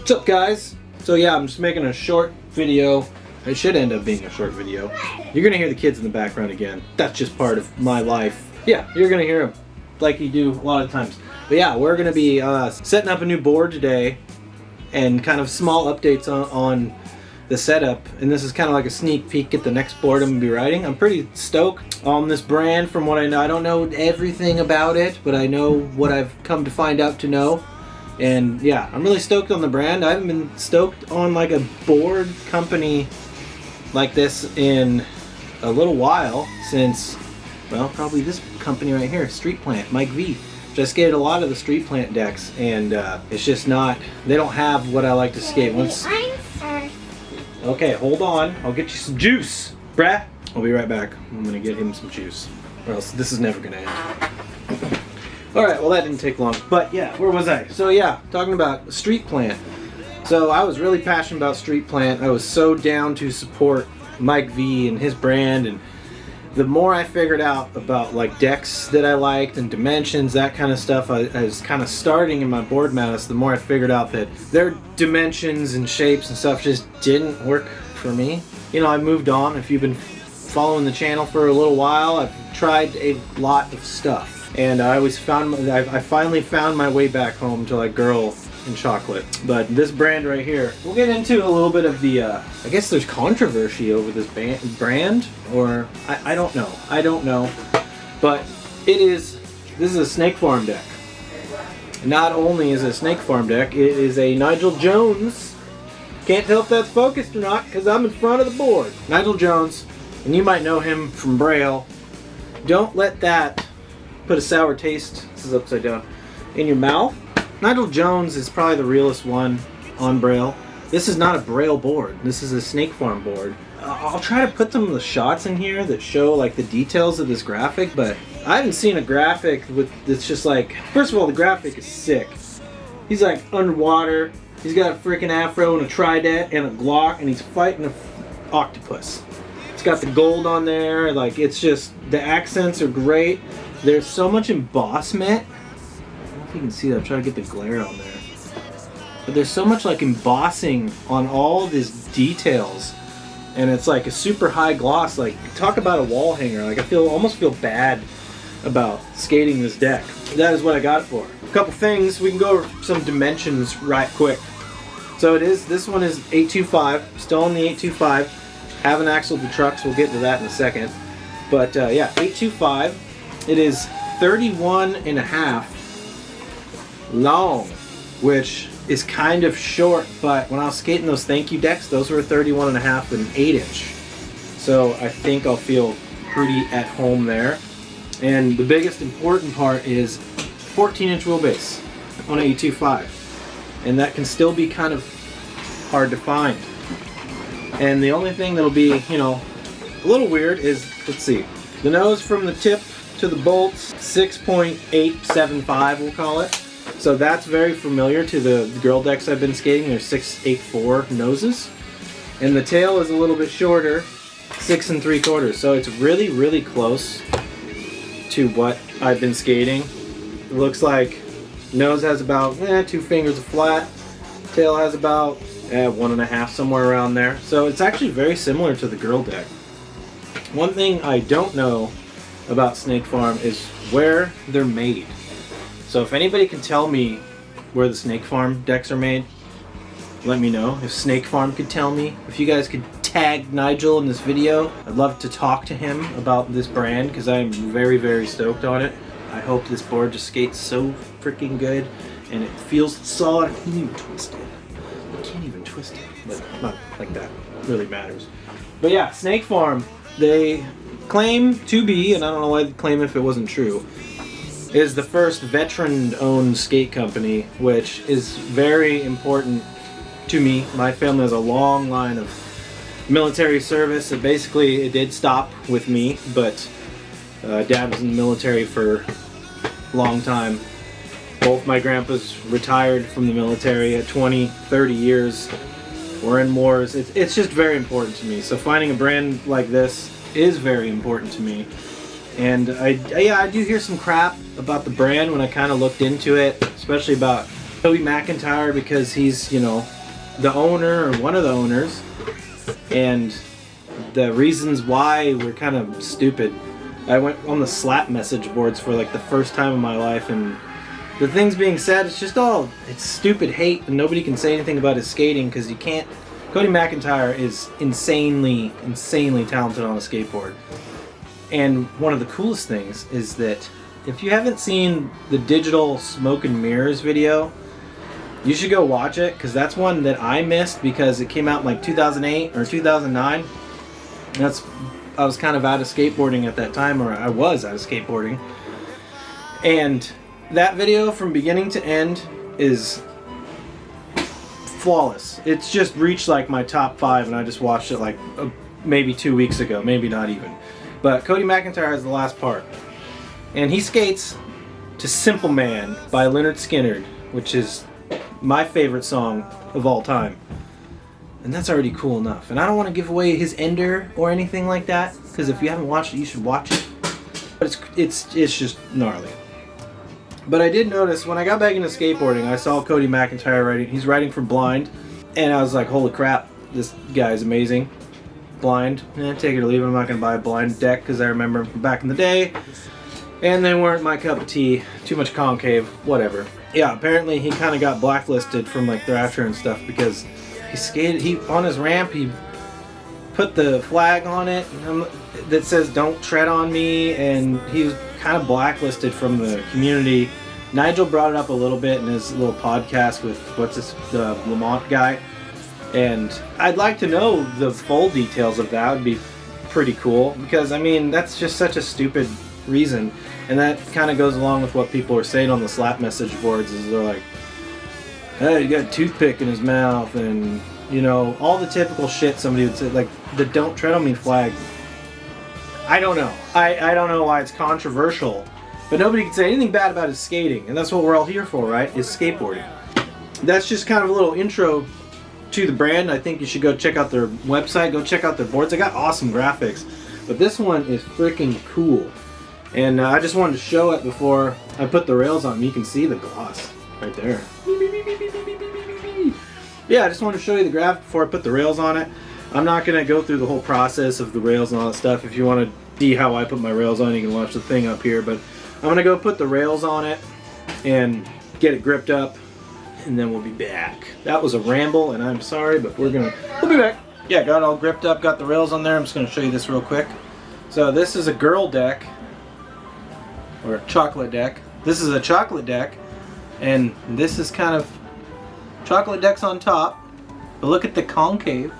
What's up, guys? So yeah, I'm just making a short video. It should end up being a short video. You're gonna hear the kids in the background again. That's just part of my life. Yeah, you're gonna hear them like you do a lot of times. But yeah, we're gonna be setting up a new board today and kind of small updates on the setup. And this is kind of like a sneak peek at the next board I'm gonna be riding. I'm pretty stoked on this brand from what I know. I don't know everything about it, but I know what I've come to find out to know. And yeah, I'm really stoked on the brand. I haven't been stoked on like a board company like this in a little while since, well, probably this company right here, Street Plant, Mike V. Just skated a lot of the Street Plant decks, and it's just not, they don't have what I like to skate. Okay, hold on. I'll get you some juice, bruh. I'll be right back. I'm gonna get him some juice, or else this is never gonna end. Alright, well that didn't take long. But yeah, where was I? So yeah, talking about Street Plant. So I was really passionate about Street Plant. I was so down to support Mike V and his brand, and the more I figured out about like decks that I liked and dimensions, that kind of stuff, I was kind of starting in my board madness, the more I figured out that their dimensions and shapes and stuff just didn't work for me. You know, I moved on. If you've been following the channel for a little while, I've tried a lot of stuff. And I always found, I finally found my way back home to like Girl and Chocolate. But this brand right here, we'll get into a little bit of the, I guess there's controversy over this brand, or I don't know. I don't know. But this is a Snake Farm deck. Not only is it a Snake Farm deck, it is a Nigel Jones. Can't tell if that's focused or not because I'm in front of the board. Nigel Jones, and you might know him from Braille. Don't let that put a sour taste, this is upside down, in your mouth. Nigel Jones is probably the realest one on Braille. This is not a Braille board. This is a Snake Farm board. I'll try to put some of the shots in here that show like the details of this graphic, but I haven't seen a graphic that's just like, first of all, the graphic is sick. He's like underwater. He's got a freaking afro and a trident and a Glock, and he's fighting an octopus. It's got the gold on there. Like, it's just, the accents are great. There's so much embossment. I don't know if you can see that. I'm trying to get the glare on there. But there's so much like embossing on all these details. And it's like a super high gloss. Like, talk about a wall hanger. Like, I almost feel bad about skating this deck. That is what I got it for. A couple things. We can go over some dimensions right quick. So this one is 825. Still on the 825. Haven't axled the trucks. We'll get to that in a second. But yeah, 825. It is 31.5 long, which is kind of short, but when I was skating those thank you decks, those were 31.5 and 8-inch. So I think I'll feel pretty at home there. And the biggest important part is 14-inch wheelbase on 825. And that can still be kind of hard to find. And the only thing that'll be, you know, a little weird is, let's see, the nose from the tip to the bolts, 6.875 we'll call it. So that's very familiar to the girl decks I've been skating. They're 6.84 noses. And the tail is a little bit shorter, 6 3/4. So it's really, really close to what I've been skating. It looks like nose has about 2 fingers of flat. Tail has about 1.5, somewhere around there. So it's actually very similar to the girl deck. One thing I don't know about Snake Farm is where they're made. So if anybody can tell me where the Snake Farm decks are made, let me know. If Snake Farm could tell me, if you guys could tag Nigel in this video, I'd love to talk to him about this brand because I'm very, very stoked on it. I hope this board just skates so freaking good and it feels solid. I can't even twist it. I can't even twist it, but not like that. It really matters. But yeah, Snake Farm, they claim to be, and I don't know why they claim if it wasn't true, is the first veteran-owned skate company, which is very important to me. My family has a long line of military service. So basically, it did stop with me, but Dad was in the military for a long time. Both my grandpas retired from the military at 20, 30 years. We're in wars. It's just very important to me. So finding a brand like this is very important to me. And I do hear some crap about the brand when I kind of looked into it, especially about Cody McIntyre because he's, you know, the owner or one of the owners, and the reasons why we're kind of stupid. I went on the slap message boards for like the first time in my life, and the things being said, it's just all, it's stupid hate, and nobody can say anything about his skating because you can't. Cody McIntyre is insanely talented on a skateboard. And one of the coolest things is that if you haven't seen the digital smoke and mirrors video, you should go watch it, because that's one that I missed because it came out in like 2008 or 2009. I was kind of out of skateboarding at that time, or I was out of skateboarding. And that video from beginning to end is flawless. It's just reached like my top 5, and I just watched it like maybe 2 weeks ago, maybe not even. But Cody McIntyre has the last part. And he skates to Simple Man by Lynyrd Skynyrd, which is my favorite song of all time. And that's already cool enough. And I don't want to give away his ender or anything like that, because if you haven't watched it, you should watch it. But it's just gnarly. But I did notice when I got back into skateboarding, I saw Cody McIntyre riding. He's riding for Blind, and I was like, holy crap, this guy is amazing. Blind, take it or leave it. I'm not going to buy a Blind deck because I remember from back in the day, and they weren't my cup of tea. Too much concave, whatever. Yeah, apparently he kind of got blacklisted from like Thrasher and stuff because he skated, on his ramp, he put the flag on it that says "Don't tread on me," and he was kind of blacklisted from the community. Nigel brought it up a little bit in his little podcast with the Lamont guy, and I'd like to know the full details of that. Would be pretty cool, because I mean that's just such a stupid reason, and that kind of goes along with what people are saying on the slap message boards. Is they're like, "Hey, he got a toothpick in his mouth," and you know, all the typical shit somebody would say, like the "Don't tread on me" flag. I don't know. I don't know why it's controversial, but nobody can say anything bad about his skating, and that's what we're all here for, right? Is skateboarding. That's just kind of a little intro to the brand. I think you should go check out their website, go check out their boards. They got awesome graphics, but this one is freaking cool. And I just wanted to show it before I put the rails on. You can see the gloss right there. Yeah, I just wanted to show you the graphic before I put the rails on it. I'm not going to go through the whole process of the rails and all that stuff. If you want to see how I put my rails on, you can watch the thing up here. But I'm going to go put the rails on it and get it gripped up, and then we'll be back. That was a ramble, and I'm sorry, but we'll be back. Yeah, got it all gripped up, got the rails on there. I'm just going to show you this real quick. So this is a girl deck, or a chocolate deck. This is a chocolate deck, and this is kind of chocolate decks on top. But look at the concave.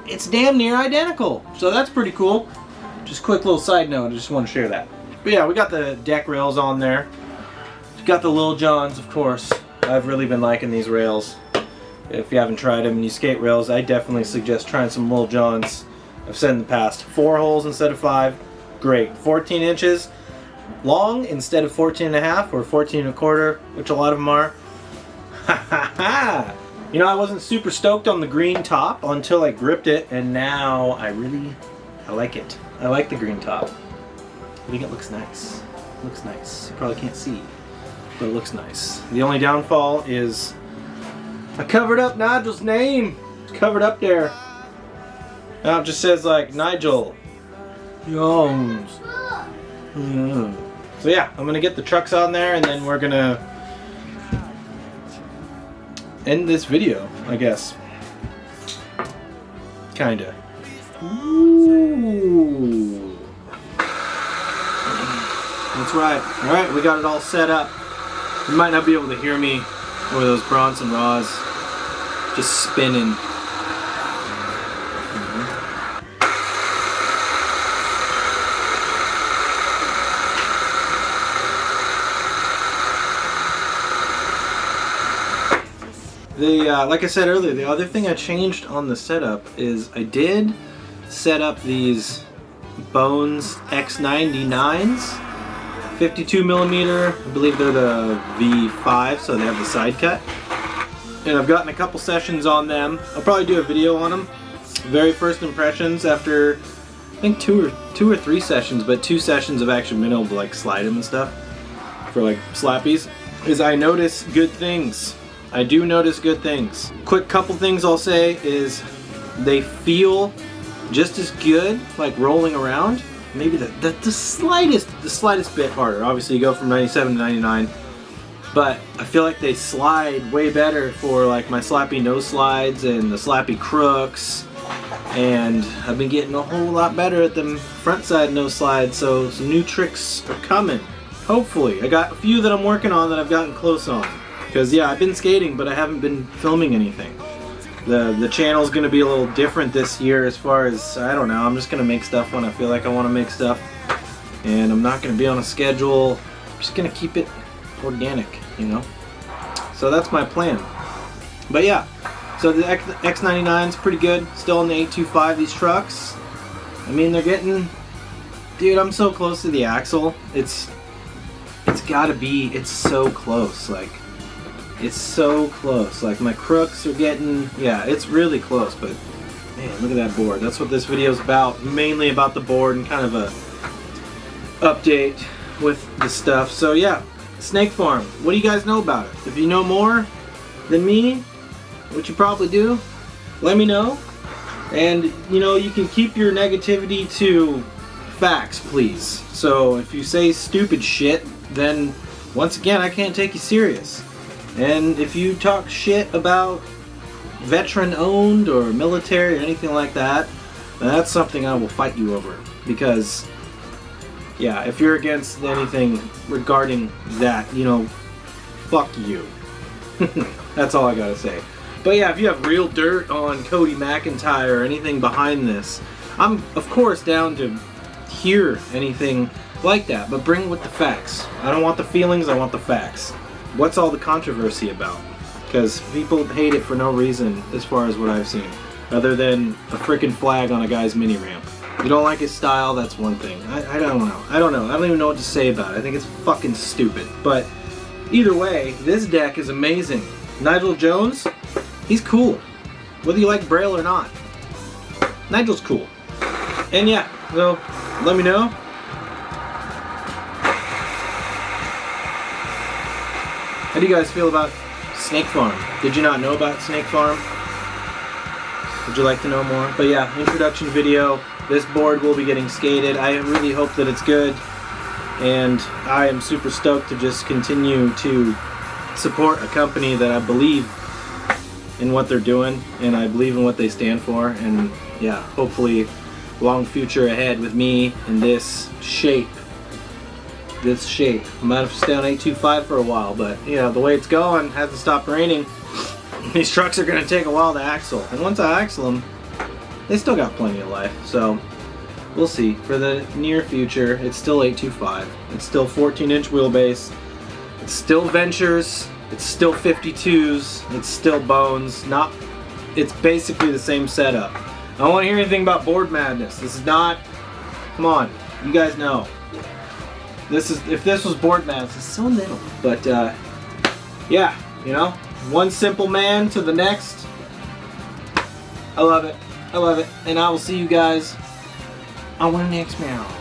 It's damn near identical, so that's pretty cool. Just quick little side note, I just want to share that. But yeah, we got the deck rails on there. Got the Lil Johns, of course. I've really been liking these rails. If you haven't tried them and you skate rails, I definitely suggest trying some Lil Johns. I've said in the past, 4 holes instead of 5, great. 14 inches long instead of 14 and a half or 14 and a quarter, which a lot of them are. Ha ha ha! You know, I wasn't super stoked on the green top until I gripped it, and now I like it. I like the green top. I think it looks nice. It looks nice. You probably can't see, but it looks nice. The only downfall is I covered up Nigel's name. It's covered up there. Now it just says like Nigel Jones. Yeah. So yeah, I'm gonna get the trucks on there, and then we're gonna end this video, I guess. Kinda. Ooh. That's right. Alright, we got it all set up. You might not be able to hear me over those Bronson Raws just spinning. Like I said earlier, the other thing I changed on the setup is I did set up these Bones X99s, 52 millimeter. I believe they're the V5, so they have the side cut. And I've gotten a couple sessions on them. I'll probably do a video on them. Very first impressions after I think two or three sessions, but 2 sessions of actually been able to like slide them and stuff. for like slappies, is I notice good things. I do notice good things. Quick couple things I'll say is they feel just as good like rolling around. Maybe the slightest bit harder. Obviously you go from 97 to 99, but I feel like they slide way better for like my slappy no slides and the slappy crooks. And I've been getting a whole lot better at them front side no slides, so some new tricks are coming. Hopefully. I got a few that I'm working on that I've gotten close on. Because yeah, I've been skating, but I haven't been filming anything. The channel's gonna be a little different this year as far as, I don't know, I'm just gonna make stuff when I feel like I wanna make stuff. And I'm not gonna be on a schedule. I'm just gonna keep it organic, you know? So that's my plan. But yeah. So the X99's pretty good, still in the 825, these trucks. I mean, they're getting, dude, I'm so close to the axle. It's gotta be, it's so close, like, it's so close. Like my crooks are getting, yeah, it's really close, but man, look at that board. That's what this video is about, mainly about the board and kind of a update with the stuff. So yeah, Snake Farm, what do you guys know about it? If you know more than me, which you probably do, let me know. And you know, you can keep your negativity to facts, please. So if you say stupid shit, then once again I can't take you serious. And if you talk shit about veteran owned or military or anything like that, then that's something I will fight you over. Because yeah, if you're against anything regarding that, you know, fuck you. That's all I gotta say. But yeah, if you have real dirt on Cody McIntyre or anything behind this, I'm of course down to hear anything like that, but bring it with the facts. I don't want the feelings, I want the facts. What's all the controversy about? Because people hate it for no reason as far as what I've seen, other than a freaking flag on a guy's mini ramp. You don't like his style, that's one thing. I don't know. I don't even know what to say about it. I think it's fucking stupid. But either way, this deck is amazing. Nigel Jones, he's cool. Whether you like Braille or not. Nigel's cool. And yeah, so let me know. How do you guys feel about Snake Farm? Did you not know about Snake Farm? Would you like to know more? But yeah, introduction video. This board will be getting skated. I really hope that it's good. And I am super stoked to just continue to support a company that I believe in what they're doing, and I believe in what they stand for. And yeah, hopefully long future ahead with me in this shape. I might have to stay on 825 for a while, but you know, the way it's going, hasn't stopped raining. These trucks are going to take a while to axle, and once I axle them, they still got plenty of life. So we'll see. For the near future, it's still 825. It's still 14-inch wheelbase. It's still Ventures. It's still 52s. It's still Bones. It's basically the same setup. I don't want to hear anything about board madness. This is not. Come on, you guys know. If this was board madness, it's so little. But yeah, you know, one simple man to the next. I love it. I love it. And I will see you guys on the next round.